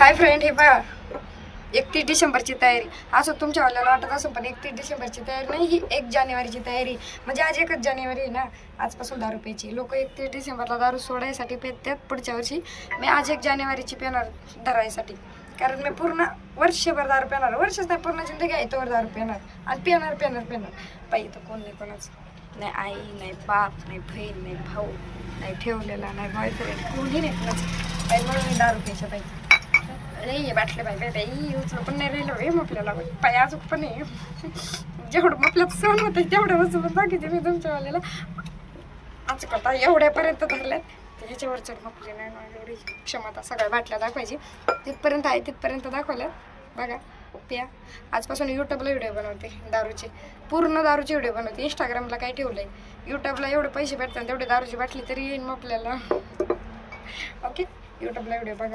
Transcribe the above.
Hi friend, हे बघा 31 डिसेंबरची तयारी. असं तुमच्या वाल्याला वाटत असेल, पण 31 डिसेंबरची तयारी नाही, ही 1 जानेवारीची तयारी. म्हणजे आज 1 जानेवारी आहे ना, आजपासून दारू प्यायची. लोक 31 डिसेंबरला दारू सोडायसाठी पेतात, पुढच्या वर्षी मी आज 1 जानेवारीची पेणार धरायसाठी. कारण मी पूर्ण वर्षभर दारू पेणार, वर्षच नाही पूर्ण जिंदगी आहे तोवर दारू पेणार आणि पेणार पेणार पेणार. पाहिजे तर कोण नाही, कोणाचं नाही, आई नाही, बाप नाही, बहीण नाही, भाऊ नाही, ठेवलेला नाही, बॉयफ्रेंड कोणी नाही कोणाचं. पाहिजे म्हणून मी दारू प्यायच्या पाहिजे. नाही बाटले बाई बाई उचलं पण नाही राहिलं हे आपल्याला पाय अजून पण नाही. जेवढं आपल्यात सहन होतं तेवढं वस्तू पण दाखवते मी तुमच्यावाल्याला. आज करता एवढ्यापर्यंत धरल्यात, ह्याच्यावर चढ मपली नाही ना, एवढी क्षमता सगळ्या बाटल्या दाखवायची. तिथपर्यंत आहे तिथपर्यंत दाखवल्यात. बघा प्या. आजपासून यूट्यूबला व्हिडिओ बनवते दारूचे, पूर्ण दारूचे व्हिडिओ बनवते. इंस्टाग्रामला काय ठेवलंय, यूट्यूबला एवढे पैसे भेटतात तेवढे दारूची बाटली तरी येईन मग आपल्याला. ओके, यूट्यूबला व्हिडिओ बघा.